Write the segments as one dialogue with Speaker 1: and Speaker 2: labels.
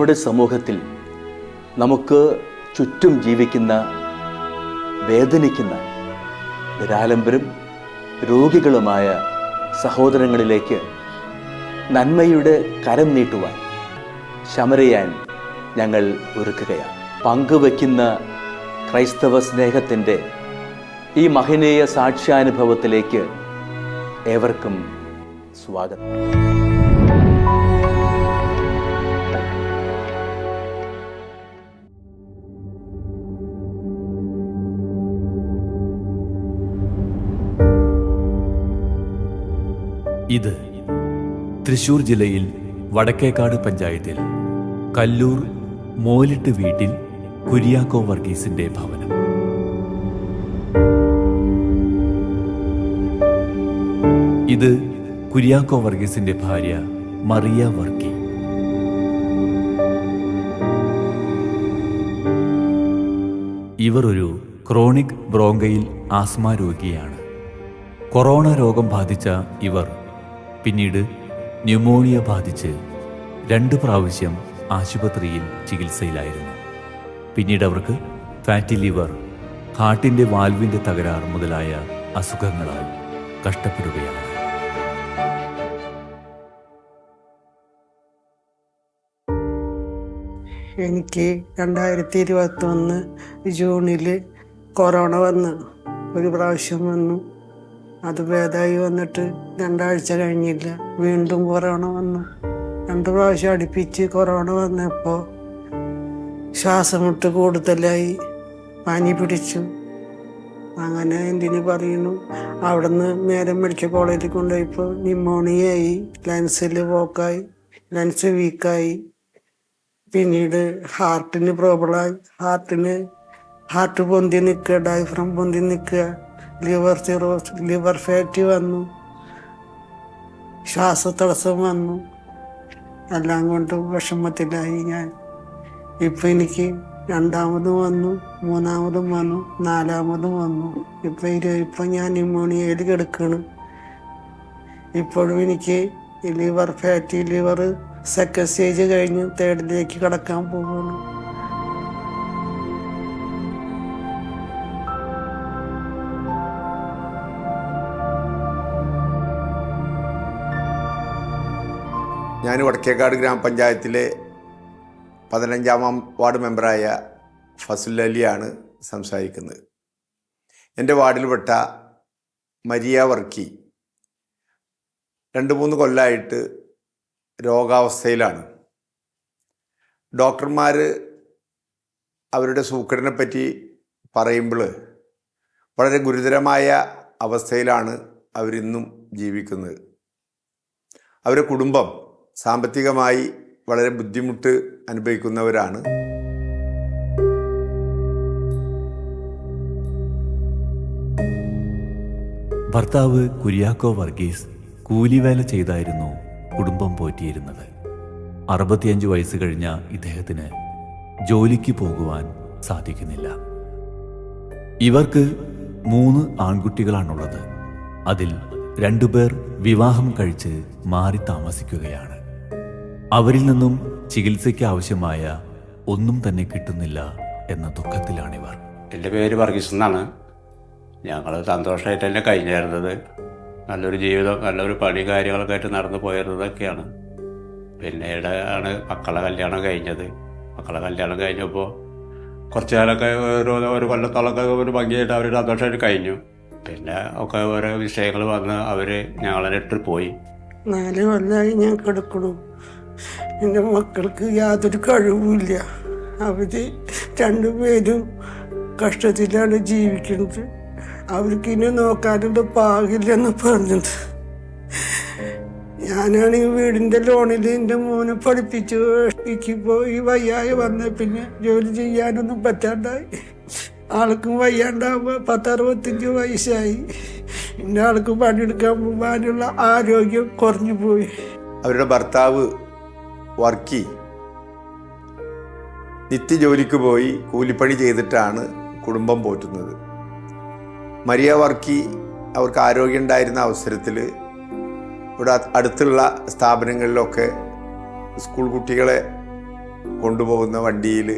Speaker 1: നമ്മുടെ സമൂഹത്തിൽ നമുക്ക് ചുറ്റും ജീവിക്കുന്ന, വേദനിക്കുന്ന, നിരാലംബരും രോഗികളുമായ സഹോദരങ്ങളിലേക്ക് നന്മയുടെ കരം നീട്ടുവാൻ ശമരിയാൻ ഞങ്ങൾ ഒരുക്കുകയാണ്. പങ്കുവയ്ക്കുന്ന ക്രൈസ്തവ സ്നേഹത്തിൻ്റെ ഈ മഹനീയ സാക്ഷ്യാനുഭവത്തിലേക്ക് ഏവർക്കും സ്വാഗതം.
Speaker 2: ഇത് തൃശൂർ ജില്ലയിൽ വടക്കേക്കാട് പഞ്ചായത്തിൽ കല്ലൂർ മോലിട്ട് വീട്ടിൽ കുര്യാക്കോ വർഗീസിന്റെ ഭവനം. ഇത് കുര്യാക്കോ വർഗീസിന്റെ ഭാര്യ മറിയ വർക്കി. ഇവർ ഒരു ക്രോണിക് ബ്രോങ്കയിൽ ആസ്മ രോഗിയാണ്. കൊറോണ രോഗം ബാധിച്ച ഇവർ പിന്നീട് ന്യൂമോണിയ ബാധിച്ച് 2 പ്രാവശ്യം ആശുപത്രിയിൽ ചികിത്സയിലായിരുന്നു. പിന്നീട് അവർക്ക് ഫാറ്റി ലിവർ, ഹാർട്ടിൻ്റെ വാൽവിൻ്റെ തകരാർ മുതലായ അസുഖങ്ങളാൽ കഷ്ടപ്പെടുകയാണ്.
Speaker 3: എനിക്ക് 2021 ജൂണിൽ കൊറോണ വന്നു. ഒരു പ്രാവശ്യം വന്നു, അത് ഭേദമായി വന്നിട്ട് 2 ആഴ്ച കഴിഞ്ഞില്ല, വീണ്ടും കൊറോണ വന്നു. 2 പ്രാവശ്യം അടുപ്പിച്ച് കൊറോണ വന്നപ്പോൾ ശ്വാസമുട്ട് കൂടുതലായി, പനി പിടിച്ചു. അങ്ങനെ എന്തിനു പറയുന്നു, അവിടെ നിന്ന് നേരെ മെഡിക്കൽ കോളേജിൽ കൊണ്ടുപോയപ്പോൾ ന്യൂമോണിയായി, ലെൻസിൽ പോക്കായി, ലെൻസ് വീക്കായി. പിന്നീട് ഹാർട്ടിന് പ്രോബ്ലമായി. ഹാർട്ട് പൊന്തി നിൽക്കുക, ഡയഫ്രം പൊന്തി നിൽക്കുക, ലിവർ സിറോസ്, ലിവർ ഫാറ്റ് വന്നു, ശ്വാസതടസ്സം വന്നു. എല്ലാം കൊണ്ടും വിഷമത്തിലായി ഞാൻ. ഇപ്പം എനിക്ക് 2ാമതും വന്നു, 3ാമതും വന്നു, 4ാമതും വന്നു. ഇപ്പം ഞാൻ ന്യൂമോണിയയിൽ കിടക്കണം. ഇപ്പോഴും എനിക്ക് liver fatty liver second stage കഴിഞ്ഞ് 3ഡിലേക്ക് കടക്കാൻ പോകുന്നു.
Speaker 4: ഞാൻ വടക്കേക്കാട് ഗ്രാമപഞ്ചായത്തിലെ 15ാം വാർഡ് മെമ്പറായ ഫസുൽ അലിയാണ് സംസാരിക്കുന്നത്. എൻ്റെ വാർഡിൽപ്പെട്ട മരിയ വർക്കി 2-3 കൊല്ലമായിട്ട് രോഗാവസ്ഥയിലാണ്. ഡോക്ടർമാർ അവരുടെ സൂക്കടിനെ പറ്റി പറയുമ്പോൾ വളരെ ഗുരുതരമായ അവസ്ഥയിലാണ് അവരിന്നും ജീവിക്കുന്നത്. അവരുടെ കുടുംബം സാമ്പത്തികമായി വളരെ ബുദ്ധിമുട്ട് അനുഭവിക്കുന്നവരാണ്.
Speaker 2: ഭർത്താവ് കുര്യാക്കോ വർഗീസ് കൂലിവേല ചെയ്തായിരുന്നു കുടുംബം പോറ്റിയിരുന്നത്. 65 വയസ്സ് കഴിഞ്ഞ ഇദ്ദേഹത്തിന് ജോലിക്ക് പോകുവാൻ സാധിക്കുന്നില്ല. ഇവർക്ക് 3 ആൺകുട്ടികളാണുള്ളത്. അതിൽ 2 പേർ വിവാഹം കഴിച്ച് മാറി താമസിക്കുകയാണ്. അവരിൽ നിന്നും ചികിത്സയ്ക്ക് ആവശ്യമായ ഒന്നും തന്നെ കിട്ടുന്നില്ല എന്ന ദുഃഖത്തിലാണിവർ.
Speaker 5: എൻ്റെ പേര് വർഗീസ് എന്നാണ്. ഞങ്ങൾ സന്തോഷമായിട്ട് തന്നെ കഴിഞ്ഞിരുന്നത്. നല്ലൊരു ജീവിതം, നല്ലൊരു പണി കാര്യങ്ങളൊക്കെ ആയിട്ട് നടന്നു പോയിരുന്നതൊക്കെയാണ്. പിന്നീട് ആണ് മക്കളെ കല്യാണം കഴിഞ്ഞത്. മക്കളെ കല്യാണം കഴിഞ്ഞപ്പോൾ കുറച്ച് കാലമൊക്കെ ഒരു കൊല്ലത്തോളമൊക്കെ ഒരു ഭംഗിയായിട്ട് അവർ സന്തോഷമായിട്ട് കഴിഞ്ഞു. പിന്നെ ഒക്കെ ഓരോ വിഷയങ്ങൾ വന്ന് അവർ ഞങ്ങളെ ഇട്ട് പോയി.
Speaker 3: 4 കൊല്ലമായി ഞാൻ കിടക്കണു. എൻ്റെ മക്കൾക്ക് യാതൊരു കഴിവുമില്ല. അവർ 2 പേരും കഷ്ടത്തിലാണ് ജീവിക്കുന്നത്. അവർക്ക് ഇനി നോക്കാനുള്ള പാകില്ലെന്ന് പറഞ്ഞത്. ഞാനാണ് ഈ വീടിൻ്റെ ലോണിൽ എൻ്റെ മോനെ പഠിപ്പിച്ചു. ഇപ്പോൾ ഈ വയ്യായി വന്ന പിന്നെ ജോലി ചെയ്യാനൊന്നും പറ്റാണ്ടായി. ആൾക്കും വയ്യാണ്ടാവുമ്പോൾ 10-65 വയസ്സായി. എൻ്റെ ആൾക്ക് പണിയെടുക്കാൻ പോകാനുള്ള ആരോഗ്യം കുറഞ്ഞു പോയി.
Speaker 4: അവരുടെ ഭർത്താവ് വർക്കി നിത്യജോലിക്ക് പോയി കൂലിപ്പണി ചെയ്തിട്ടാണ് കുടുംബം പോറ്റുന്നത്. മരിയ വർക്കി അവർക്ക് ആരോഗ്യം ഉണ്ടായിരുന്ന അവസരത്തിൽ ഇവിടെ അടുത്തുള്ള സ്ഥാപനങ്ങളിലൊക്കെ സ്കൂൾ കുട്ടികളെ കൊണ്ടുപോകുന്ന വണ്ടിയിൽ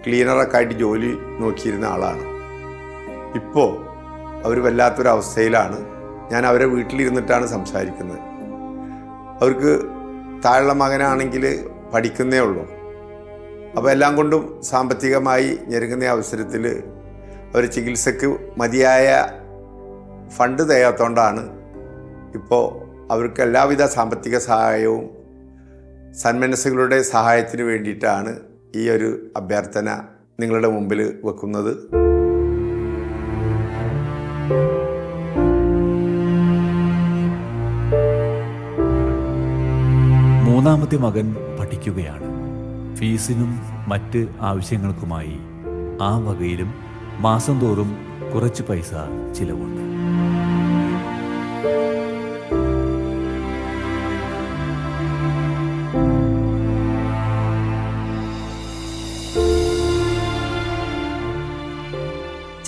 Speaker 4: ക്ലീനറൊക്കെ ആയിട്ട് ജോലി നോക്കിയിരുന്ന ആളാണ്. ഇപ്പോൾ അവർ വല്ലാത്തൊരവസ്ഥയിലാണ്. ഞാൻ അവരെ വീട്ടിലിരുന്നിട്ടാണ് സംസാരിക്കുന്നത്. അവർക്ക് താഴെയുള്ള മകനാണെങ്കിൽ പഠിക്കുന്നേ ഉള്ളൂ. അപ്പോൾ എല്ലാം കൊണ്ടും സാമ്പത്തികമായി ഞെരുങ്ങുന്ന അവസരത്തിൽ അവർ ചികിത്സക്ക് മതിയായ ഫണ്ട് തയ്യാത്തോണ്ടാണ് ഇപ്പോൾ അവർക്ക് എല്ലാവിധ സാമ്പത്തിക സഹായവും സന്മനസ്സുകളുടെ സഹായത്തിന് വേണ്ടിയിട്ടാണ് ഈ ഒരു അഭ്യർത്ഥന നിങ്ങളുടെ മുമ്പിൽ വെക്കുന്നത്.
Speaker 2: മൂന്നാമത്തെ മകൻ പഠിക്കുകയാണ്. ഫീസിനും മറ്റ് ആവശ്യങ്ങൾക്കുമായി ആ വകയിലും മാസം തോറും കുറച്ച് പൈസ ചിലവുണ്ട്.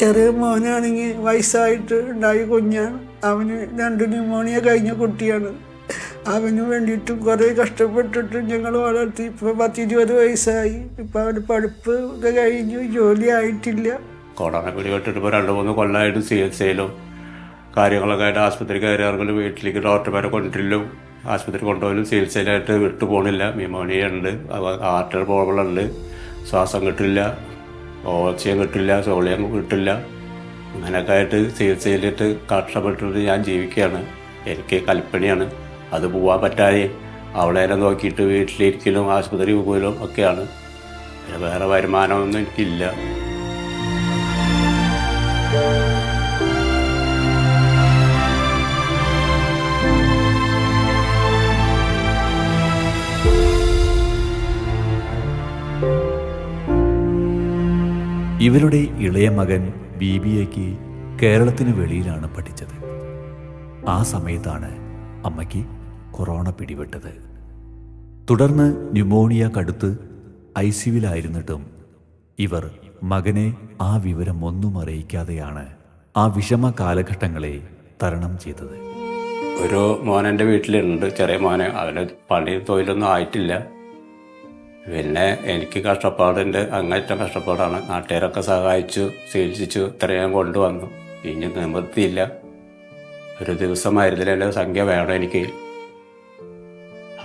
Speaker 3: ചെറിയ മോനാണെങ്കിൽ വയസ്സായിട്ട് ഉണ്ടായ കുഞ്ഞാണ്. അവന് 2 ന്യൂമോണിയ കഴിഞ്ഞ കുട്ടിയാണ്. അവന് വേണ്ടിയിട്ടും കുറേ കഷ്ടപ്പെട്ടിട്ട് ഞങ്ങൾ വളർത്തി. ഇപ്പോൾ 10-20 വയസ്സായി. ഇപ്പം അവന് പഠിപ്പ് ഒക്കെ കഴിഞ്ഞു, ജോലി ആയിട്ടില്ല.
Speaker 5: കൊറോണ പിടിപെട്ടിട്ട് ഇപ്പോൾ 2-3 കൊല്ലമായിട്ട് ചികിത്സയിലും കാര്യങ്ങളൊക്കെ ആയിട്ട് ആശുപത്രി കയറിയാർക്കും വീട്ടിലേക്ക് ഡോക്ടർമാരെ കൊണ്ടിരിലും ആശുപത്രി കൊണ്ടുപോലും ചികിത്സയിലായിട്ട് വിട്ടു പോകണില്ല. ന്യൂമോണിയ ഉണ്ട്, ഹാർട്ട് പ്രോബ്ലം ഉണ്ട്, ശ്വാസം കിട്ടില്ല, ഓക്സിജൻ കിട്ടില്ല, സോളിയം കിട്ടില്ല. അങ്ങനെയൊക്കെ ആയിട്ട് ചികിത്സയിലിട്ട് കഷ്ടപ്പെട്ടിട്ട് ഞാൻ ജീവിക്കുകയാണ്. എനിക്ക് കൽപ്പനയാണ്. അത് പോകാൻ പറ്റാതെ അവളെ നോക്കിയിട്ട് വീട്ടിലിരിക്കലും ആശുപത്രി പോകലും ഒക്കെയാണ്. വേറെ വരുമാനമൊന്നും എനിക്കില്ല.
Speaker 2: ഇവരുടെ ഇളയ മകൻ BBAക്ക് കേരളത്തിന് വെളിയിലാണ് പഠിച്ചത്. ആ സമയത്താണ് അമ്മയ്ക്ക് കൊറോണ പിടിപെട്ടത്. തുടർന്ന് ന്യൂമോണിയ കടുത്ത് ICUവിലായിരുന്നിട്ടും ഇവർ മകനെ ആ വിവരം ഒന്നും അറിയിക്കാതെയാണ് ആ വിഷമ കാലഘട്ടങ്ങളെ തരണം ചെയ്തത്.
Speaker 5: ഒരു മോനെൻ്റെ വീട്ടിലുണ്ട്, ചെറിയ മോനെ. അവന് പണി തൊഴിലൊന്നും ആയിട്ടില്ല. പിന്നെ എനിക്ക് കഷ്ടപ്പാടുണ്ട്, അങ്ങേറ്റം കഷ്ടപ്പാടാണ്. നാട്ടുകാരൊക്കെ സഹായിച്ചു, ചികിത്സിച്ചു, ഇത്രയും കൊണ്ടുവന്നു. ഇനി നിവൃത്തിയില്ല. ഒരു ദിവസം മരുന്നിലെ സംഖ്യ വേണം എനിക്ക്.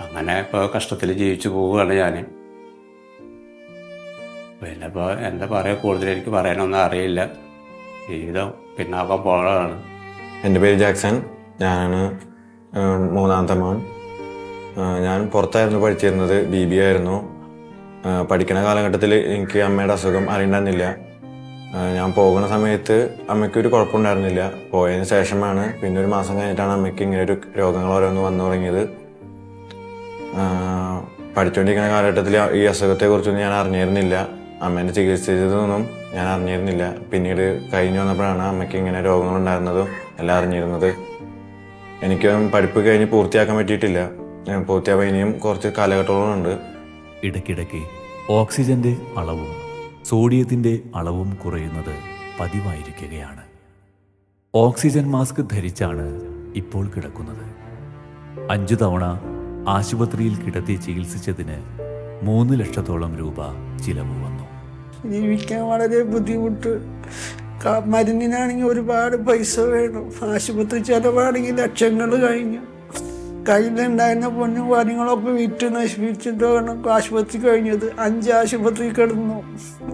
Speaker 5: അങ്ങനെ ഇപ്പോൾ കഷ്ടത്തിൽ ജീവിച്ചു പോവുകയാണ് ഞാൻ. പിന്നെ ഇപ്പോൾ എന്താ പറയുക, കൂടുതൽ എനിക്ക് പറയാനൊന്നും അറിയില്ല. ജീവിതം പിന്നാക്കം പോകാനാണ്.
Speaker 6: എൻ്റെ പേര് ജാക്സൺ. ഞാനാണ് മൂന്നാമത്തെ മോൻ. ഞാൻ പുറത്തായിരുന്നു പഠിച്ചിരുന്നത്, BBA ആയിരുന്നു. പഠിക്കുന്ന കാലഘട്ടത്തിൽ എനിക്ക് അമ്മയുടെ അസുഖം അറിയണ്ടായിരുന്നില്ല. ഞാൻ പോകുന്ന സമയത്ത് അമ്മയ്ക്കൊരു കുഴപ്പമുണ്ടായിരുന്നില്ല. പോയതിന് ശേഷമാണ്, പിന്നെ ഒരു മാസം കഴിഞ്ഞിട്ടാണ് അമ്മയ്ക്ക് ഇങ്ങനെ ഒരു രോഗങ്ങൾ ഓരോന്ന് വന്നു തുടങ്ങിയത്. പഠിച്ചുകൊണ്ടിരിക്കുന്ന കാലഘട്ടത്തിൽ ഈ അസുഖത്തെക്കുറിച്ചൊന്നും ഞാൻ അറിഞ്ഞിരുന്നില്ല. അമ്മേനെ ചികിത്സിച്ചതൊന്നും ഞാൻ അറിഞ്ഞിരുന്നില്ല. പിന്നീട് കഴിഞ്ഞ് വന്നപ്പോഴാണ് അമ്മയ്ക്ക് ഇങ്ങനെ രോഗങ്ങളുണ്ടായിരുന്നതും എല്ലാം അറിഞ്ഞിരുന്നത്. എനിക്കും പഠിപ്പ് കഴിഞ്ഞ് പൂർത്തിയാക്കാൻ പറ്റിയിട്ടില്ല. പൂർത്തിയാക്കാൻ ഇനിയും കുറച്ച് കാലഘട്ടങ്ങളുണ്ട്.
Speaker 2: ഇടയ്ക്കിടയ്ക്ക് ഓക്സിജന്റെ അളവും സോഡിയത്തിന്റെ അളവും കുറയുന്നത് പതിവായിരിക്കുകയാണ്. ഓക്സിജൻ മാസ്ക് ധരിച്ചാണ് ഇപ്പോൾ കിടക്കുന്നത്. 5 തവണ ആശുപത്രിയിൽ കിടത്തി ചികിത്സിച്ചതിന് 3 ലക്ഷത്തോളം രൂപ ചിലവ് വന്നു.
Speaker 3: ജീവിക്കാൻ വളരെ ബുദ്ധിമുട്ട്. മരുന്നിനാണെങ്കിൽ ഒരുപാട് പൈസ വേണം. ആശുപത്രി ചിലവാണെങ്കിൽ ലക്ഷങ്ങൾ കഴിഞ്ഞു. കയ്യിലുണ്ടായിരുന്ന പൊന്നും കാര്യങ്ങളൊക്കെ വിറ്റ് നശിപ്പിച്ചിട്ട് വേണം ആശുപത്രി കഴിഞ്ഞത്. 5 ആശുപത്രി കിടന്നു.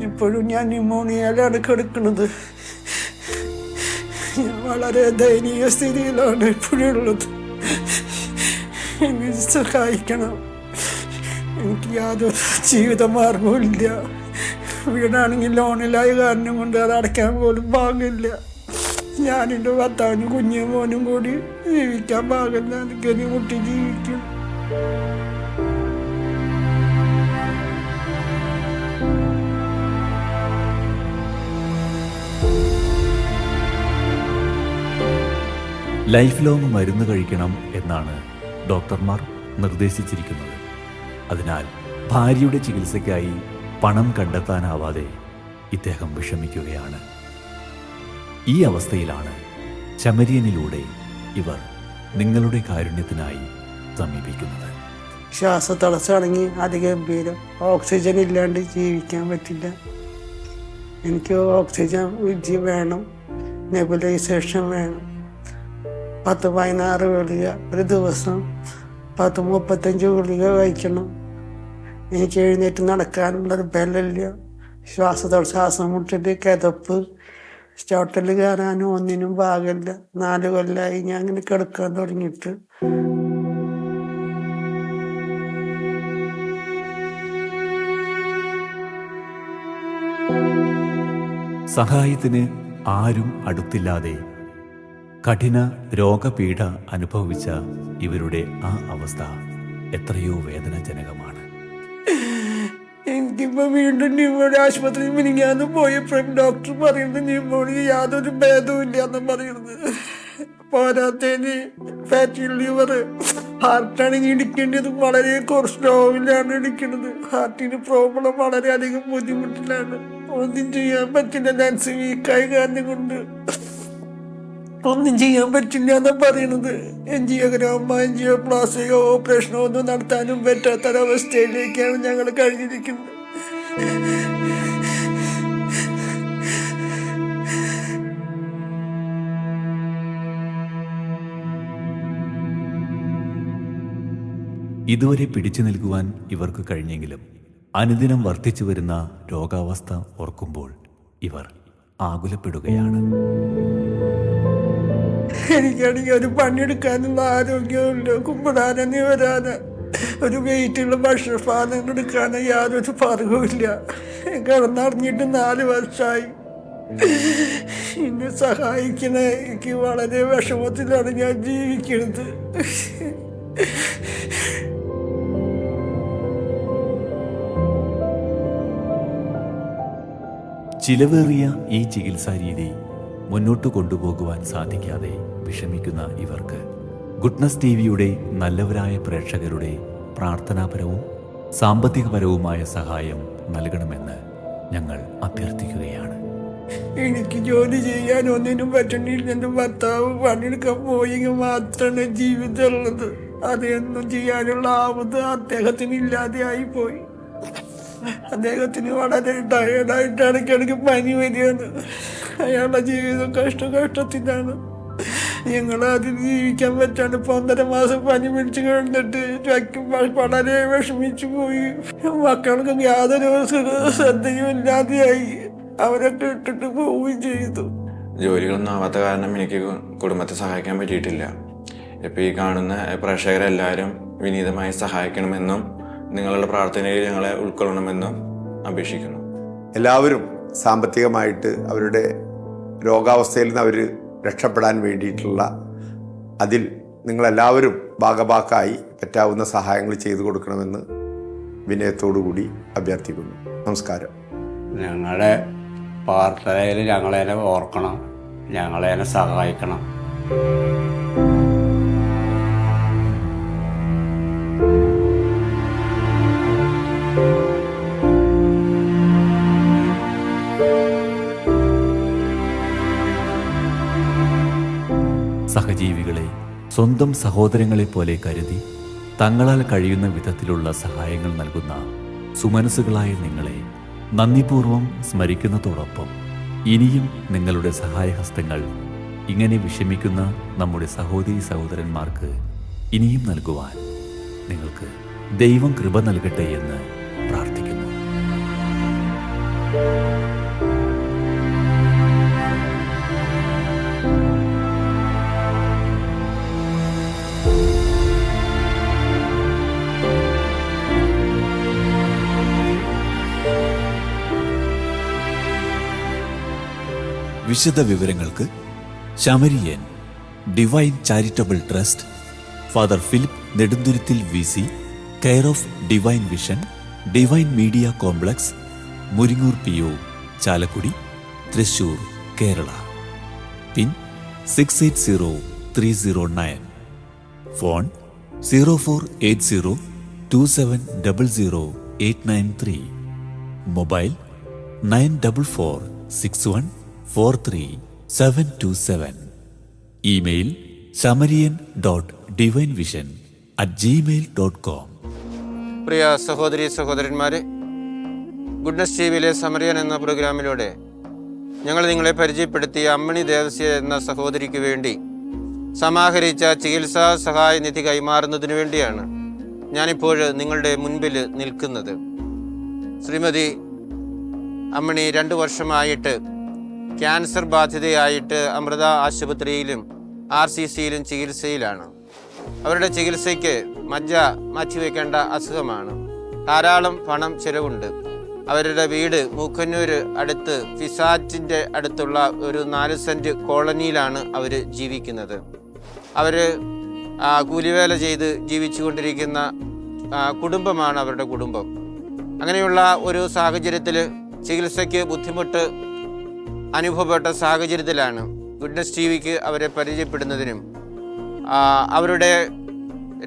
Speaker 3: ഇപ്പോഴും ഞാൻ ന്യൂമോണിയയിലാണ് കിടക്കുന്നത്. ഞാൻ വളരെ ദയനീയ സ്ഥിതിയിലാണ് ഇപ്പോഴുള്ളത്. എന്നെ സഹായിക്കണം. എനിക്ക് യാതൊരു ജീവിത മാർഗവും ഇല്ല. വീടാണെങ്കിൽ ലോണിലായ കാരണം കൊണ്ട് അത് അടയ്ക്കാൻ പോലും പാകില്ല. ഞാനെൻ്റെ ഭർത്താവിനും കുഞ്ഞും മോനും കൂടി ജീവിക്കാൻ പാകില്ല. എനിക്കൊരു കുട്ടി ജീവിക്കും.
Speaker 2: ലൈഫ് ലോങ് മരുന്ന് കഴിക്കണം എന്നാണ് ഡോക്ടർമാർ നിർദ്ദേശിച്ചിരിക്കുന്നത്. അതിനാൽ ഭാര്യയുടെ ചികിത്സയ്ക്കായി പണം കണ്ടെത്താനാവാതെ ഇദ്ദേഹം വിഷമിക്കുകയാണ്. ഈ അവസ്ഥയിലാണ് ചമരിയനിലൂടെ ഇവർ നിങ്ങളുടെ കാരുണ്യത്തിനായി സമീപിക്കുന്നത്.
Speaker 3: ശ്വാസതടസ്സമാണെങ്കിൽ അതിഗംഭീരം. ഓക്സിജൻ ഇല്ലാണ്ട് ജീവിക്കാൻ പറ്റില്ല. എനിക്ക് ഓക്സിജൻ വേണം, നെബുലൈസേഷൻ വേണം. 10-16 ഗുളിക ഒരു ദിവസം, 10-35 ഗുളിക കഴിക്കണം. എനിക്ക് എഴുന്നേറ്റ് നടക്കാനുള്ളൊരു ബലമില്ല. ശ്വാസം മുട്ടിട്ട് കിതപ്പ്, സ്റ്റോട്ടിൽ കയറാനും ഒന്നിനും ഭാഗമില്ല. 4 കൊല്ലമായി ഞാൻ അങ്ങനെ കിടക്കാൻ തുടങ്ങിയിട്ട്.
Speaker 2: സഹായത്തിന് ആരും അടുത്തില്ലാതെ കഠിന രോഗപീഠ അനുഭവിച്ച ഇവരുടെ ആ അവസ്ഥ എത്രയോ വേദനാജനകമാണ്.
Speaker 3: എനിക്കിപ്പോ വീണ്ടും ന്യൂമോണിയ ആശുപത്രിയിൽ മിനിങ്ങാന്ന് പോയപ്പോഴും ഡോക്ടർ പറയുന്നത് ന്യൂമോണിയ യാതൊരു ഭേദവും ഇല്ലാന്ന് പറയുന്നത്. പോരാത്തതിന് ഫാറ്റി ലിവർ, ഹാർട്ടാണെങ്കിൽ ഇടിക്കേണ്ടത് വളരെ സ്ലോവിലാണ് ഇടിക്കുന്നത്. ഹാർട്ടിന് പ്രോബ്ലം വളരെയധികം ബുദ്ധിമുട്ടിലാണ്. ഒന്നും ചെയ്യാൻ പറ്റില്ല. ലെൻസ് വീക്കായ കാരണം കൊണ്ട് ഒന്നും ചെയ്യാൻ പറ്റില്ല എന്നാ പറയണത്. എൻജിയോഗ്രാമോ എൻജിയോപ്ലാസ്റ്റിയോ ഓപ്പറേഷനോ ഒന്നും നടത്താനും പറ്റാത്തൊരവസ്ഥയിലേക്കാണ് ഞങ്ങൾ കഴിഞ്ഞിരിക്കുന്നത്.
Speaker 2: ഇതുവരെ പിടിച്ചു നിൽക്കുവാൻ ഇവർക്ക് കഴിഞ്ഞെങ്കിലും അനുദിനം വർദ്ധിച്ചു വരുന്ന രോഗാവസ്ഥ ഓർക്കുമ്പോൾ ഇവർ ആകുലപ്പെടുകയാണ്.
Speaker 3: എനിക്കാണെങ്കിൽ ഒരു പണിയെടുക്കാനുള്ള ആരോഗ്യമില്ല. കുമ്പിടാനോ വരാന് ഒരു വെയിറ്റുള്ള ഭക്ഷണസാധനങ്ങൾ എടുക്കാനോ യാതൊരു പറവുമില്ല. കിടന്നറിഞ്ഞിട്ട് 4 വർഷമായി. എന്നെ സഹായിക്കണ എനിക്ക് വളരെ വിഷമത്തിലാണ് ഞാൻ ജീവിക്കുന്നത്.
Speaker 2: ചിലവേറിയ ഈ ചികിത്സാ രീതി മുന്നോട്ട് കൊണ്ടുപോകുവാൻ സാധിക്കാതെ വിഷമിക്കുന്ന ഇവർക്ക് ഗുഡ്നസ് ടിവിയുടെ നല്ലവരായ പ്രേക്ഷകരുടെ പ്രാർത്ഥനാപരവും സാമ്പത്തികപരവുമായ സഹായം നൽകണമെന്ന് ഞങ്ങൾ അഭ്യർത്ഥിക്കുകയാണ്.
Speaker 3: എനിക്ക് ജോലി ചെയ്യാൻ ഒന്നിനും പറ്റണില്ല. എൻ്റെ ഭർത്താവ് പണിയെടുക്കാൻ പോയെങ്കിൽ മാത്രമാണ് ജീവിതമുള്ളത്. അതൊന്നും ചെയ്യാനുള്ള ആവത് അദ്ദേഹത്തിന് ഇല്ലാതെ ആയിപ്പോയി. അദ്ദേഹത്തിന് വളരെ ടയേർഡായിട്ടാണ് ഇടയ്ക്കിടയ്ക്ക് പനി വരികയാണ്. അയാളുടെ ജീവിതം കഷ്ടത്തിലാണ്. ഞങ്ങൾ അതിൽ ജീവിക്കാൻ പറ്റാണ്ട് ഇപ്പൊ 1.5 മാസം പനി പിടിച്ച് കഴിഞ്ഞിട്ട് വളരെ വിഷമിച്ചു പോയി. മക്കൾക്ക് യാതൊരു ശ്രദ്ധയും ഇല്ലാതെയായി. അവരൊക്കെ ഇട്ടിട്ട് പോവുകയും ചെയ്തു.
Speaker 6: ജോലികളൊന്നും ആവാത്ത കാരണം എനിക്ക് കുടുംബത്തെ സഹായിക്കാൻ പറ്റിയിട്ടില്ല. ഇപ്പം ഈ കാണുന്ന പ്രേക്ഷകരെല്ലാവരും വിനീതമായി സഹായിക്കണമെന്നും നിങ്ങളുടെ പ്രാർത്ഥനയിൽ ഞങ്ങളെ ഉൾക്കൊള്ളണമെന്നും അപേക്ഷിക്കുന്നു.
Speaker 4: എല്ലാവരും സാമ്പത്തികമായിട്ട് അവരുടെ രോഗാവസ്ഥയിൽ നിന്ന് അവർ രക്ഷപ്പെടാൻ വേണ്ടിയിട്ടുള്ള അതിൽ നിങ്ങളെല്ലാവരും ഭാഗഭാക്കായി പറ്റാവുന്ന സഹായങ്ങൾ ചെയ്തു കൊടുക്കണമെന്ന് വിനയത്തോടു കൂടി അഭ്യർത്ഥിക്കുന്നു. നമസ്കാരം.
Speaker 5: ഞങ്ങളുടെ പ്രാർത്ഥനയിൽ ഞങ്ങളെ ഓർക്കണം, ഞങ്ങളെ സഹായിക്കണം.
Speaker 2: സഹജീവികളെ സ്വന്തം സഹോദരങ്ങളെ പോലെ കരുതി തങ്ങളാൽ കഴിയുന്ന വിധത്തിലുള്ള സഹായങ്ങൾ നൽകുന്ന സുമനസ്സുകളായ നിങ്ങളെ നന്ദിപൂർവം സ്മരിക്കുന്നതോടൊപ്പം ഇനിയും നിങ്ങളുടെ സഹായഹസ്തങ്ങൾ ഇങ്ങനെ വിഷമിക്കുന്ന നമ്മുടെ സഹോദരീ സഹോദരന്മാർക്ക് ഇനിയും നൽകുവാൻ നിങ്ങൾക്ക് ദൈവം കൃപ നൽകട്ടെ എന്ന് പ്രാർത്ഥിക്കുന്നു.
Speaker 7: വിശദ വിവരങ്ങൾക്ക് Samarian divine charitable trust, father Philip Nedunthuruthil VC, care of divine vision, divine media complex, Muringoor PO, Chalakudy, Thrissur, Kerala. Pin 680309. Phone 048027000893. Mobile 9446143727. Email samarian.divinevision@gmail.com.
Speaker 8: പ്രിയ സഹോദരി സഹോദരന്മാരെ, ഗുഡ്നസ് ടിവിയിലെ സമറിയൻ എന്ന പ്രോഗ്രാമിലൂടെ ഞങ്ങൾ നിങ്ങളെ പരിചയപ്പെടുത്തിയ അമ്മണി ദേവസ്യ എന്ന സഹോദരിക്ക് വേണ്ടി സമാഹരിച്ച ചികിത്സാ സഹായ നിധി കൈമാറുന്നതിന് വേണ്ടിയാണ് ഞാനിപ്പോൾ നിങ്ങളുടെ മുൻപിൽ നിൽക്കുന്നത്. ശ്രീമതി അമ്മണി 2 വർഷമായിട്ട് ക്യാൻസർ ബാധിതയായിട്ട് അമൃത ആശുപത്രിയിലും RCCയിലും ചികിത്സയിലാണ്. അവരുടെ ചികിത്സയ്ക്ക് മജ്ജ മാറ്റിവെക്കേണ്ട അസുഖമാണ്. ധാരാളം പണം ചിലവുണ്ട്. അവരുടെ വീട് മൂക്കന്നൂർ അടുത്ത് ഫിസാറ്റിൻ്റെ അടുത്തുള്ള ഒരു 4 സെൻറ്റ് കോളനിയിലാണ് അവർ ജീവിക്കുന്നത്. അവർ കൂലിവേല ചെയ്ത് ജീവിച്ചു കൊണ്ടിരിക്കുന്ന കുടുംബമാണ് അവരുടെ കുടുംബം. അങ്ങനെയുള്ള ഒരു സാഹചര്യത്തിൽ ചികിത്സയ്ക്ക് ബുദ്ധിമുട്ട് അനുഭവപ്പെട്ട സാഹചര്യത്തിലാണ് ഗുഡ്നസ് ടിവിക്ക് അവരെ പരിചയപ്പെടുന്നതിനും അവരുടെ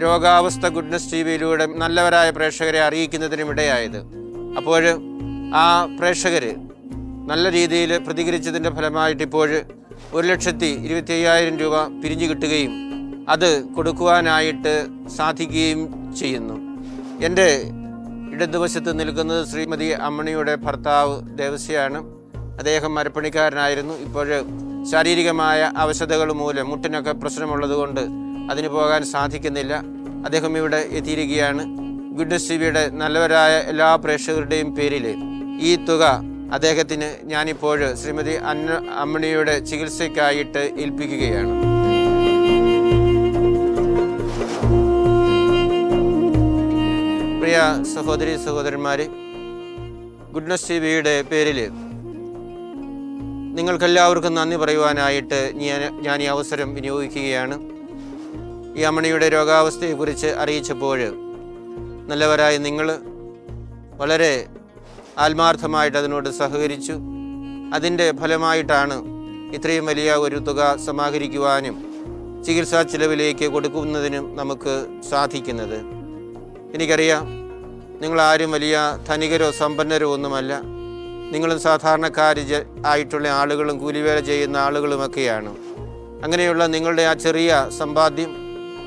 Speaker 8: രോഗാവസ്ഥ ഗുഡ്നസ് ടിവിയിലൂടെ നല്ലവരായ പ്രേക്ഷകരെ അറിയിക്കുന്നതിനും ഇടയായത്. അപ്പോൾ ആ പ്രേക്ഷകർ നല്ല രീതിയിൽ പ്രതികരിച്ചതിൻ്റെ ഫലമായിട്ട് ഇപ്പോൾ 1,25,000 രൂപ പിരിഞ്ഞു കിട്ടുകയും അത് കൊടുക്കുവാനായിട്ട് സാധിക്കുകയും ചെയ്യുന്നു. എൻ്റെ ഇടതുവശത്ത് നിൽക്കുന്നത് ശ്രീമതി അമ്മണിയുടെ ഭർത്താവ് ദേവസ്യയാണ്. അദ്ദേഹം മരപ്പണിക്കാരനായിരുന്നു. ഇപ്പോൾ ശാരീരികമായ അവശതകൾ മൂലം മുട്ടിനൊക്കെ പ്രശ്നമുള്ളത് കൊണ്ട് അതിന് പോകാൻ സാധിക്കുന്നില്ല. അദ്ദേഹം ഇവിടെ എത്തിയിരിക്കുകയാണ്. ഗുഡ്നസ് ടിവിയുടെ നല്ലവരായ എല്ലാ പ്രേക്ഷകരുടെയും പേരിൽ ഈ തുക അദ്ദേഹത്തിന് ഞാനിപ്പോൾ ശ്രീമതി അമ്മണിയുടെ ചികിത്സയ്ക്കായിട്ട് ഏൽപ്പിക്കുകയാണ്. പ്രിയ സഹോദരി സഹോദരന്മാരെ, ഗുഡ്നസ് ടിവിയുടെ പേരിൽ നിങ്ങൾക്കെല്ലാവർക്കും നന്ദി പറയുവാനായിട്ട് ഞാൻ ഈ അവസരം വിനിയോഗിക്കുകയാണ്. ഈ അമ്മണിയുടെ രോഗാവസ്ഥയെക്കുറിച്ച് അറിയിച്ചപ്പോൾ നല്ലവരായ നിങ്ങൾ വളരെ ആത്മാർത്ഥമായിട്ട് അതിനോട് സഹകരിച്ചു. അതിൻ്റെ ഫലമായിട്ടാണ് ഇത്രയും വലിയ ഒരു തുക സമാഹരിക്കുവാനും ചികിത്സാ ചിലവിലേക്ക് കൊടുക്കുന്നതിനും നമുക്ക് സാധിക്കുന്നത്. എനിക്കറിയാം, നിങ്ങളാരും വലിയ ധനികരോ സമ്പന്നരോ ഒന്നുമല്ല. നിങ്ങളും സാധാരണക്കാർ ആയിട്ടുള്ള ആളുകളും കൂലിവേല ചെയ്യുന്ന ആളുകളുമൊക്കെയാണ്. അങ്ങനെയുള്ള നിങ്ങളുടെ ആ ചെറിയ സമ്പാദ്യം,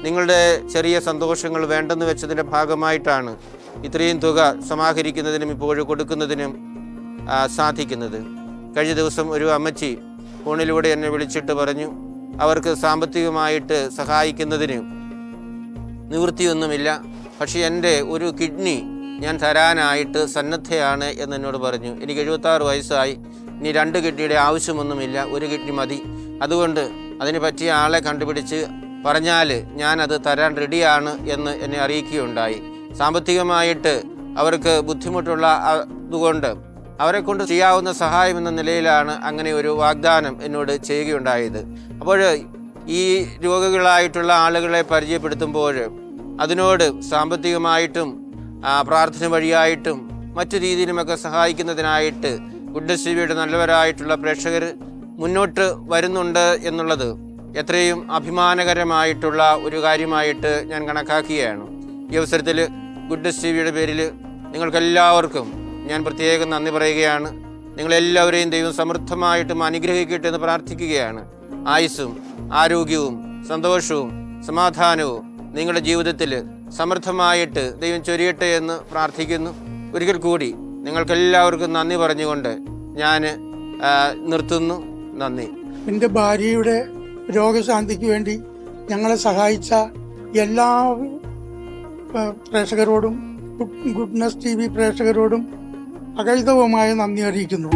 Speaker 8: നിങ്ങളുടെ ചെറിയ സന്തോഷങ്ങൾ വേണ്ടെന്ന് വെച്ചതിൻ്റെ ഭാഗമായിട്ടാണ് ഇത്രയും തുക സമാഹരിക്കുന്നതിനും ഇപ്പോൾ കൊടുക്കുന്നതിനും സാധിക്കുന്നത്. കഴിഞ്ഞ ദിവസം ഒരു അമ്മച്ചി ഫോണിലൂടെ എന്നെ വിളിച്ചിട്ട് പറഞ്ഞു, അവർക്ക് സാമ്പത്തികമായിട്ട് സഹായിക്കുന്നതിന് നിവൃത്തിയൊന്നുമില്ല, പക്ഷേ എൻ്റെ ഒരു കിഡ്നി ഞാൻ തരാനായിട്ട് സന്നദ്ധയാണ് എന്നോട് പറഞ്ഞു. എനിക്ക് 76 വയസ്സായി, ഇനി 2 കിഡ്നിയുടെ ആവശ്യമൊന്നുമില്ല, 1 കിഡ്നി മതി. അതുകൊണ്ട് അതിന് പറ്റിയ ആളെ കണ്ടുപിടിച്ച് പറഞ്ഞാൽ ഞാനത് തരാൻ റെഡിയാണ് എന്ന് എന്നെ അറിയിക്കുകയുണ്ടായി. സാമ്പത്തികമായിട്ട് അവർക്ക് ബുദ്ധിമുട്ടുള്ള അതുകൊണ്ട് അവരെ കൊണ്ട് ചെയ്യാവുന്ന സഹായം എന്ന നിലയിലാണ് അങ്ങനെ ഒരു വാഗ്ദാനം എന്നോട് ചെയ്യുകയുണ്ടായത്. അപ്പോൾ ഈ രോഗികളായിട്ടുള്ള ആളുകളെ പരിചയപ്പെടുത്തുമ്പോൾ അതിനോട് സാമ്പത്തികമായിട്ടും പ്രാർത്ഥന വഴിയായിട്ടും മറ്റു രീതിയിലുമൊക്കെ സഹായിക്കുന്നതിനായിട്ട് ഗുഡ്നസ് ടിവിയുടെ നല്ലവരായിട്ടുള്ള പ്രേക്ഷകർ മുന്നോട്ട് വരുന്നുണ്ട് എന്നുള്ളത് എത്രയും അഭിമാനകരമായിട്ടുള്ള ഒരു കാര്യമായിട്ട് ഞാൻ കണക്കാക്കുകയാണ്. ഈ അവസരത്തിൽ ഗുഡ്നസ് ടിവിയുടെ പേരിൽ നിങ്ങൾക്കെല്ലാവർക്കും ഞാൻ പ്രത്യേകം നന്ദി പറയുകയാണ്. നിങ്ങളെല്ലാവരെയും ദൈവം സമൃദ്ധമായിട്ടും അനുഗ്രഹിക്കട്ടെ എന്ന് പ്രാർത്ഥിക്കുകയാണ്. ആയുസ്സും ആരോഗ്യവും സന്തോഷവും സമാധാനവും നിങ്ങളുടെ ജീവിതത്തിൽ സമൃദ്ധമായിട്ട് ദൈവം ചൊരിയട്ടെ എന്ന് പ്രാർത്ഥിക്കുന്നു. ഒരിക്കൽ കൂടി നിങ്ങൾക്കെല്ലാവർക്കും നന്ദി പറഞ്ഞുകൊണ്ട് ഞാൻ നിർത്തുന്നു. നന്ദി.
Speaker 3: എൻ്റെ ഭാര്യയുടെ രോഗശാന്തിക്ക് വേണ്ടി ഞങ്ങളെ സഹായിച്ച എല്ലാ പ്രേക്ഷകരോടും ഗുഡ്നസ് ടി വി പ്രേക്ഷകരോടും അകൈതവുമായ നന്ദി അറിയിക്കുന്നു.